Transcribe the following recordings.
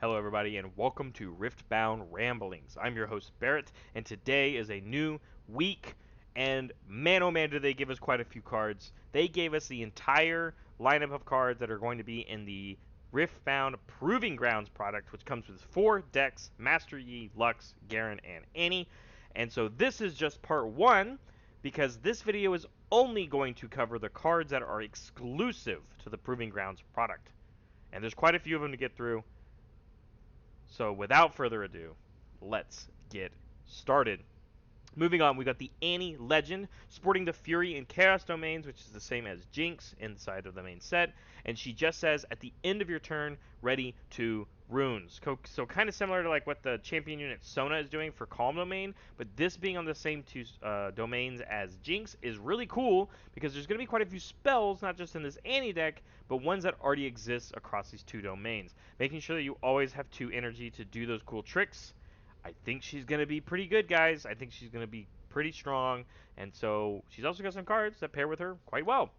Hello, everybody, and welcome to Riftbound Ramblings. I'm your host, Barrett, and today is a new week. And man, oh man, did they give us quite a few cards. They gave us the entire lineup of cards that are going to be in the Riftbound Proving Grounds product, which comes with 4 decks: Master Yi, Lux, Garen, and Annie. And so this is just part 1, because this video is only going to cover the cards that are exclusive to the Proving Grounds product. And there's quite a few of them to get through. So without further ado, let's get started. Moving on, we got the Annie Legend, sporting the Fury and Chaos domains, which is the same as Jinx inside of the main set. And she just says, at the end of your turn, ready to runes. So kind of similar to like what the champion unit Sona is doing for Calm domain, but this being on the same two domains as Jinx is really cool because there's going to be quite a few spells, not just in this Annie deck, but ones that already exist across these two domains. Making sure that you always have 2 energy to do those cool tricks. I think she's going to be pretty good, guys. I think she's going to be pretty strong. And so she's also got some cards that pair with her quite well.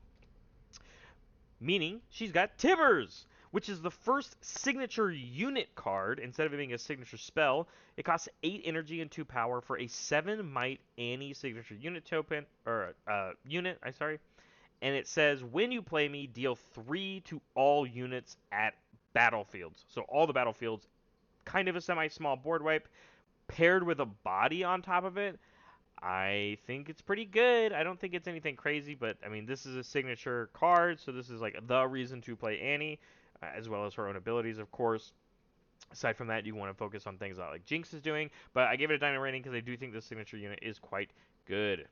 Meaning she's got Tivers, which is the first signature unit card. Instead of it being a signature spell, it costs 8 energy and 2 power for a 7 might Annie signature unit token, or unit, and it says, when you play me, deal 3 to all units at battlefields. So all the battlefields, kind of a semi-small board wipe, paired with a body on top of it. I think it's pretty good. I don't think it's anything crazy, but I mean, this is a signature card, so this is like the reason to play Annie, as well as her own abilities, of course. Aside from that, you want to focus on things like Jinx is doing, but I gave it a diamond rating because I do think this signature unit is quite good.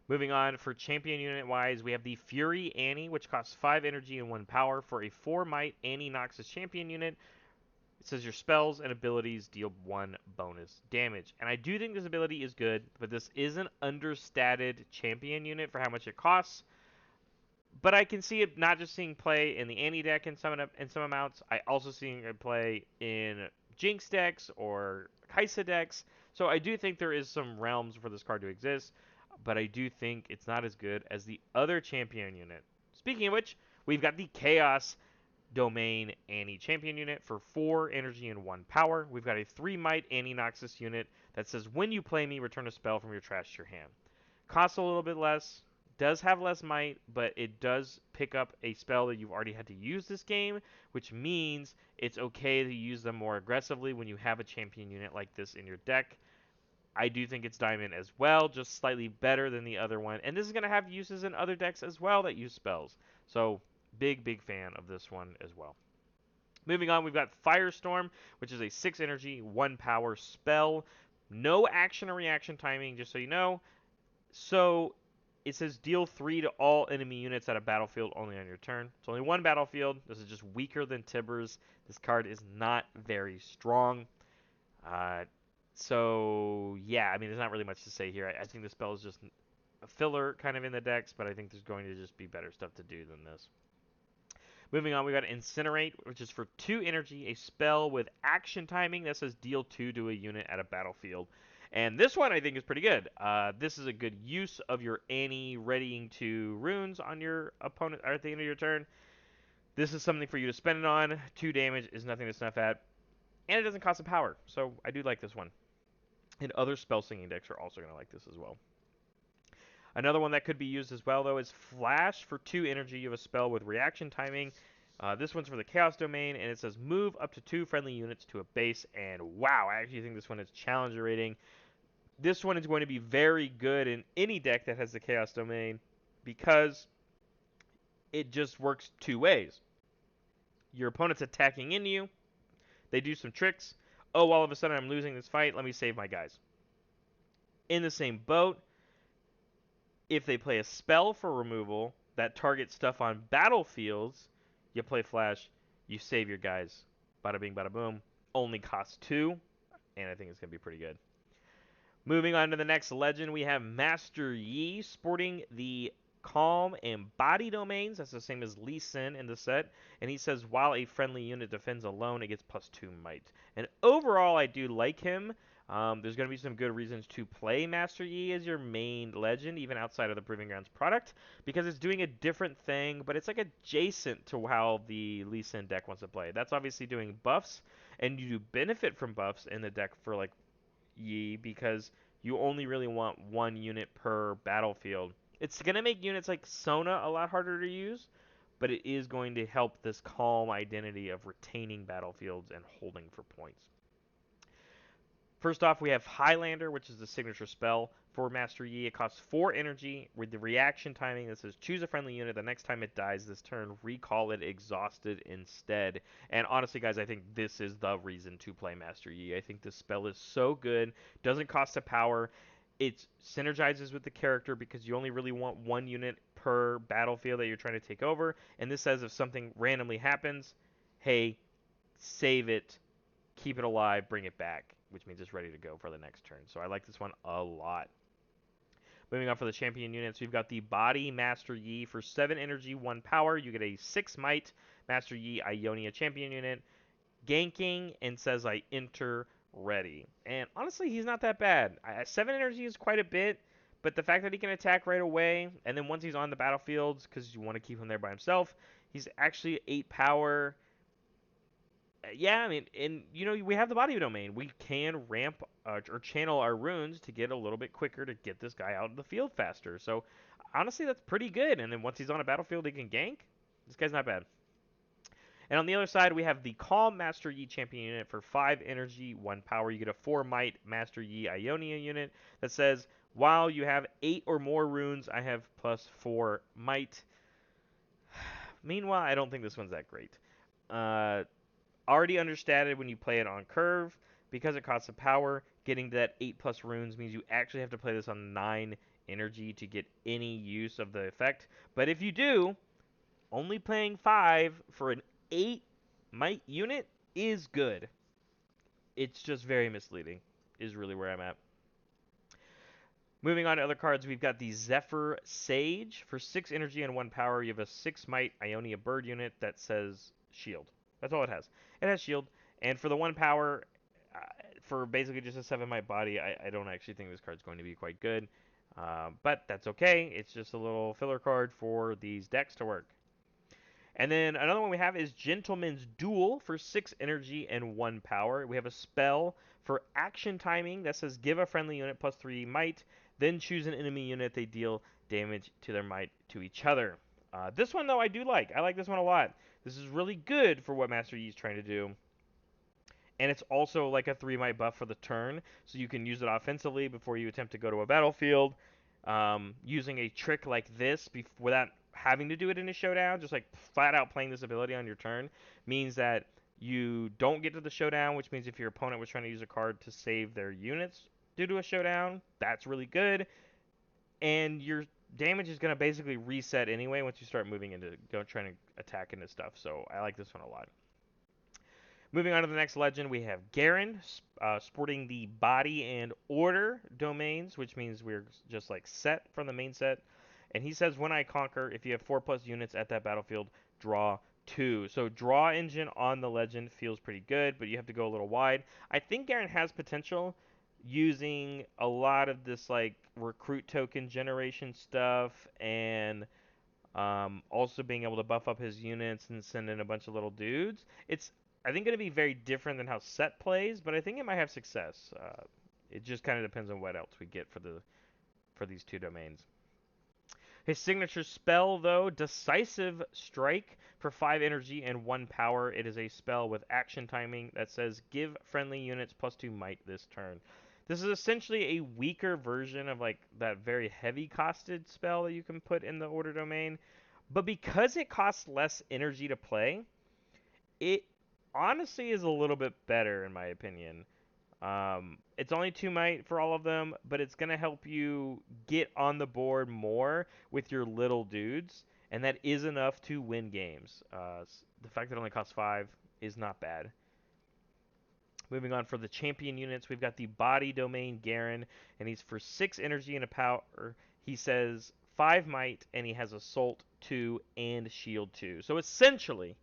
Moving on, for champion unit wise, we have the Fury Annie, which costs 5 energy and 1 power for a 4 might Annie Noxus champion unit. It says your spells and abilities deal 1 bonus damage. And I do think this ability is good, but this is an understated champion unit for how much it costs. But I can see it not just seeing play in the Annie deck in some amounts. I also seeing it play in Jinx decks or Kaisa decks. So I do think there is some realms for this card to exist, but I do think it's not as good as the other champion unit. Speaking of which, we've got the Chaos domain Annie champion unit for 4 energy and 1 power. We've got a 3 might Annie Noxus unit that says, when you play me, return a spell from your trash to your hand. Costs a little bit less, does have less might, but it does pick up a spell that you've already had to use this game, which means it's okay to use them more aggressively when you have a champion unit like this in your deck. I do think it's diamond as well, just slightly better than the other one. And this is going to have uses in other decks as well that use spells. So big fan of this one as well. Moving on, we've got Firestorm, which is a 6 energy, 1 power spell. No action or reaction timing, just so you know. So it says deal 3 to all enemy units at a battlefield only on your turn. It's only 1 battlefield. This is just weaker than Tibbers. This card is not very strong. So yeah, I mean, there's not really much to say here. I think the spell is just a filler kind of in the decks, but I think there's going to just be better stuff to do than this. Moving on, we got Incinerate, which is for 2 energy, a spell with action timing that says deal 2 to a unit at a battlefield. And this one I think is pretty good. This is a good use of your Annie readying 2 runes on your opponent at the end of your turn. This is something for you to spend it on. 2 damage is nothing to snuff at. And it doesn't cost a power, so I do like this one. And other spell singing decks are also going to like this as well. Another one that could be used as well, though, is Flash for 2 energy. You have a spell with reaction timing. This one's for the Chaos domain, and it says move up to 2 friendly units to a base. And wow, I actually think this one is Challenger rating. This one is going to be very good in any deck that has the Chaos domain because it just works 2 ways. Your opponent's attacking into you. They do some tricks. Oh, all of a sudden I'm losing this fight. Let me save my guys. In the same boat, if they play a spell for removal that targets stuff on battlefields, you play Flash, you save your guys. Bada bing, bada boom. Only costs 2, and I think it's going to be pretty good. Moving on to the next legend, we have Master Yi, sporting the Calm and Body domains. That's the same as Lee Sin in the set. And he says, while a friendly unit defends alone, it gets +2 might. And overall, I do like him. There's going to be some good reasons to play Master Yi as your main legend, even outside of the Proving Grounds product, because it's doing a different thing, but it's like adjacent to how the Lee Sin deck wants to play. That's obviously doing buffs, and you do benefit from buffs in the deck for like Yi because you only really want one unit per battlefield. It's going to make units like Sona a lot harder to use, but it is going to help this calm identity of retaining battlefields and holding for points. First off, we have Highlander, which is the signature spell for Master Yi. It costs 4 energy with the reaction timing that says choose a friendly unit. The next time it dies this turn, recall it exhausted instead. And honestly, guys, I think this is the reason to play Master Yi. I think this spell is so good. Doesn't cost a power. It synergizes with the character because you only really want one unit per battlefield that you're trying to take over. And this says if something randomly happens, hey, save it, keep it alive, bring it back, which means it's ready to go for the next turn. So I like this one a lot. Moving on for the champion units, we've got the Body Master Yi for 7 energy, 1 power. You get a 6 might Master Yi Ionia champion unit. Ganking and says I enter ready. And honestly, he's not that bad. 7 energy is quite a bit, but the fact that he can attack right away, and then once he's on the battlefields, because you want to keep him there by himself, he's actually 8 power. Yeah, I mean, and you know, we have the body domain. We can ramp or channel our runes to get a little bit quicker to get this guy out of the field faster. So honestly, that's pretty good. And then once he's on a battlefield, he can gank. This guy's not bad. And on the other side, we have the Calm Master Yi champion unit for 5 energy, 1 power. You get a 4 might Master Yi Ionia unit that says, while you have 8 or more runes, I have plus 4 might. Meanwhile, I don't think this one's that great. Already understated when you play it on curve. Because it costs a power, getting to that 8 plus runes means you actually have to play this on 9 energy to get any use of the effect. But if you do, only playing 5 for an 8 might unit is good. It's just very misleading, is really where I'm at. Moving on to other cards, we've got the Zephyr Sage. For 6 energy and 1 power, you have a 6 might Ionia bird unit that says shield. That's all it has. It has shield. And for the 1 power, for basically just a 7 might body, I don't actually think this card's going to be quite good. But that's okay. It's just a little filler card for these decks to work. And then another one we have is Gentleman's Duel for 6 energy and 1 power. We have a spell for action timing that says give a friendly unit plus 3 might, then choose an enemy unit. They deal damage to their might to each other. This one, though, I do like. I like this one a lot. This is really good for what Master Yi is trying to do. And it's also like a 3 might buff for the turn, so you can use it offensively before you attempt to go to a battlefield. Using a trick like this without having to do it in a showdown, just like flat out playing this ability on your turn, means that you don't get to the showdown, which means if your opponent was trying to use a card to save their units due to a showdown, that's really good. And your damage is going to basically reset anyway once you start moving into trying to attack into stuff. So I like this one a lot. Moving on to the next legend, we have Garen, sporting the Body and Order domains, which means we're just like set from the main set. And he says, when I conquer, if you have 4 plus units at that battlefield, draw 2. So draw engine on the legend feels pretty good, but you have to go a little wide. I think Garen has potential using a lot of this like recruit token generation stuff and also being able to buff up his units and send in a bunch of little dudes. It's, I think, going to be very different than how Set plays, but I think it might have success. It just kind of depends on what else we get for these 2 domains. His signature spell, though, Decisive Strike for 5 energy and 1 power. It is a spell with action timing that says give friendly units plus 2 might this turn. This is essentially a weaker version of like that very heavy costed spell that you can put in the order domain. But because it costs less energy to play, it honestly is a little bit better in my opinion. It's only 2 might for all of them, but it's going to help you get on the board more with your little dudes, and that is enough to win games. The fact that it only costs 5 is not bad. Moving on for the champion units, we've got the Body Domain Garen, and he's for 6 energy and a power. He says 5 might, and he has Assault 2 and Shield 2. So essentially,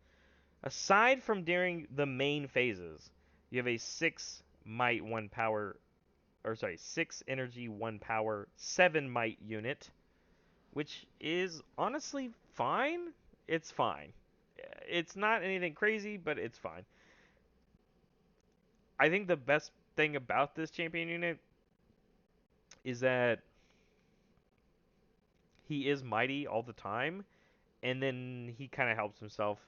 aside from during the main phases, you have a 6 might 1 power or sorry, 6 energy, 1 power, 7 might unit, which is honestly fine. It's fine. It's not anything crazy, but it's fine. I think the best thing about this champion unit is that he is mighty all the time, and then he kind of helps himself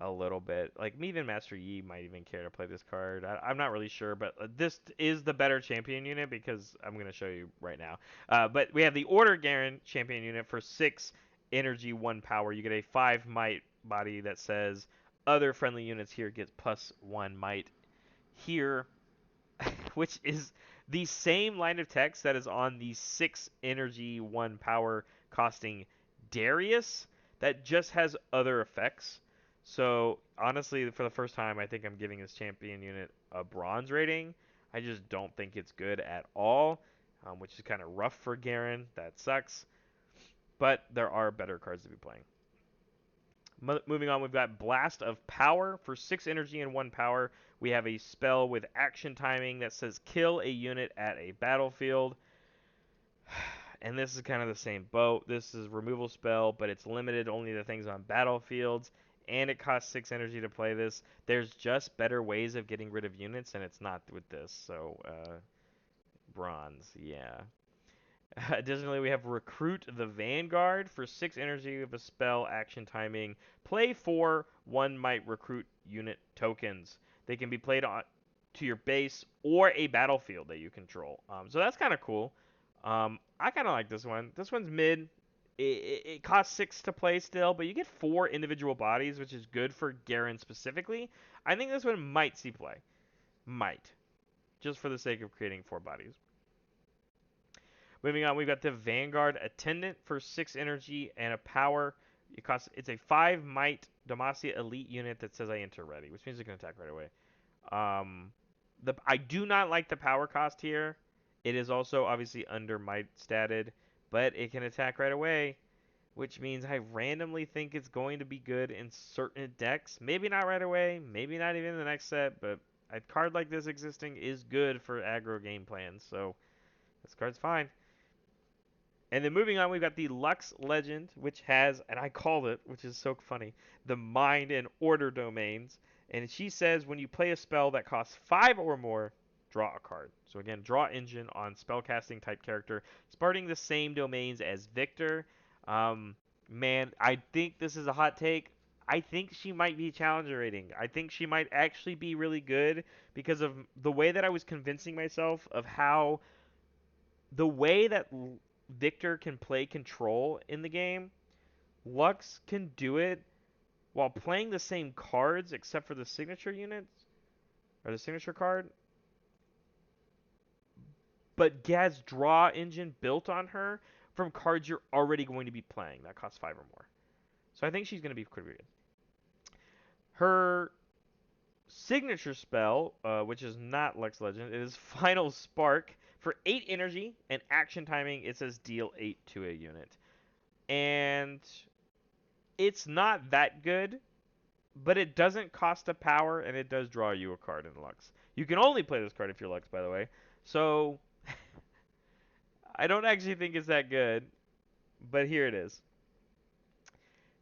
a little bit. Like, even Master Yi might even care to play this card. I'm not really sure, but this is the better champion unit because I'm going to show you right now. But we have the Order Garen champion unit for 6 energy, 1 power. You get a 5 might body that says other friendly units here get plus 1 might. Here, which is the same line of text that is on the 6 energy, 1 power costing Darius that just has other effects. So, honestly, for the first time, I think I'm giving this champion unit a bronze rating. I just don't think it's good at all, which is kind of rough for Garen. That sucks. But there are better cards to be playing. Moving on, we've got Blast of Power for 6 energy and 1 power. We have a spell with action timing that says kill a unit at a battlefield. And this is kind of the same boat. This is removal spell, but it's limited only to things on battlefields. And it costs 6 energy to play this. There's just better ways of getting rid of units, and it's not with this. So, bronze, yeah. Additionally, we have Recruit the Vanguard for 6 energy with a spell action timing. Play 4, 1 might recruit unit tokens. They can be played on to your base or a battlefield that you control. So that's kind of cool. I kind of like this one. This one's mid. It costs 6 to play still, but you get 4 individual bodies, which is good for Garen specifically. I think this one might see play. Might. Just for the sake of creating 4 bodies. Moving on, we've got the Vanguard Attendant for 6 energy and a power. It's a 5 might Demacia elite unit that says I enter ready, which means it can attack right away. I do not like the power cost here. It is also obviously under might statted, but it can attack right away, which means I randomly think it's going to be good in certain decks. Maybe not right away, maybe not even in the next set, but a card like this existing is good for aggro game plans, so this card's fine. And then moving on, we've got the Lux Legend, which has, and I called it, which is so funny, the Mind and Order domains. And she says when you play a spell that costs 5 or more, draw a card. So again, draw engine on spellcasting type character, starting the same domains as Victor. Man, I think this is a hot take. I think she might be challenger rating. I think she might actually be really good because of the way that I was convincing myself of how the way that Victor can play control in the game, Lux can do it while playing the same cards except for the signature units or the signature card, but has draw engine built on her from cards you're already going to be playing that cost 5 or more. So I think she's going to be pretty good. Her signature spell, which is not Lux Legend, it is Final Spark for 8 energy and action timing. It says deal 8 to a unit. And it's not that good, but it doesn't cost a power, and it does draw you a card in Lux. You can only play this card if you're Lux, by the way. So, I don't actually think it's that good, but here it is.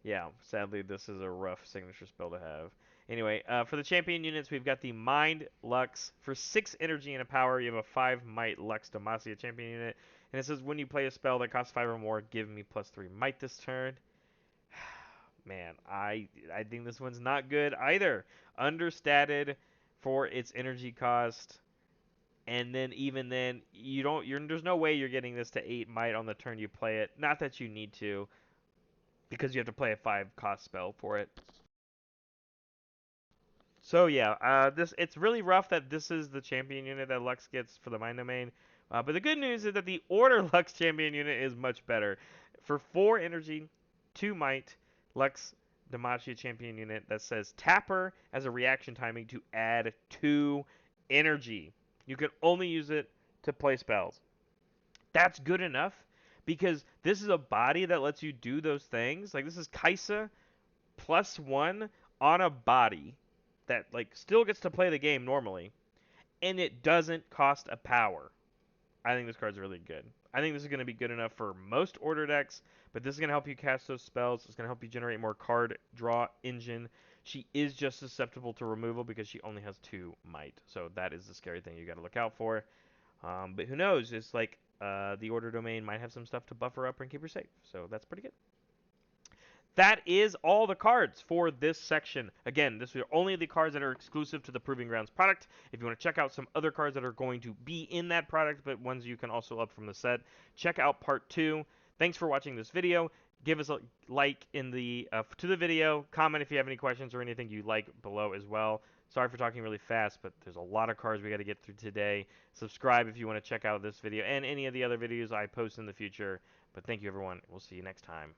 Yeah, sadly, this is a rough signature spell to have. Anyway, for the champion units, we've got the Mind Lux. For 6 energy and a power, you have a 5 might Lux Demacia champion unit. And it says when you play a spell that costs 5 or more, give me +3 might this turn. Man, I think this one's not good either. Understated for its energy cost. And then even then, there's no way you're getting this to 8 might on the turn you play it. Not that you need to, because you have to play a 5 cost spell for it. So yeah, it's really rough that this is the champion unit that Lux gets for the Mind Domain. But the good news is that the Order Lux champion unit is much better. For 4 energy, 2 might, Lux Demacia champion unit that says Tapper as a reaction timing to add 2 energy. You can only use it to play spells. That's good enough because this is a body that lets you do those things. Like, this is Kaisa +1 on a body that like still gets to play the game normally, and it doesn't cost a power. I think this card's really good. I think this is going to be good enough for most order decks, but this is going to help you cast those spells. It's going to help you generate more card draw engine. She is just susceptible to removal because she only has 2 might. So that is the scary thing you got to look out for. But who knows? It's like the order domain might have some stuff to buffer up and keep her safe. So that's pretty good. That is all the cards for this section. Again, this are only the cards that are exclusive to the Proving Grounds product. If you want to check out some other cards that are going to be in that product, but ones you can also up from the set, check out part 2. Thanks for watching this video. Give us a like in the to the video. Comment if you have any questions or anything you like below as well. Sorry for talking really fast, but there's a lot of cards we got to get through today. Subscribe if you want to check out this video and any of the other videos I post in the future. But thank you, everyone. We'll see you next time.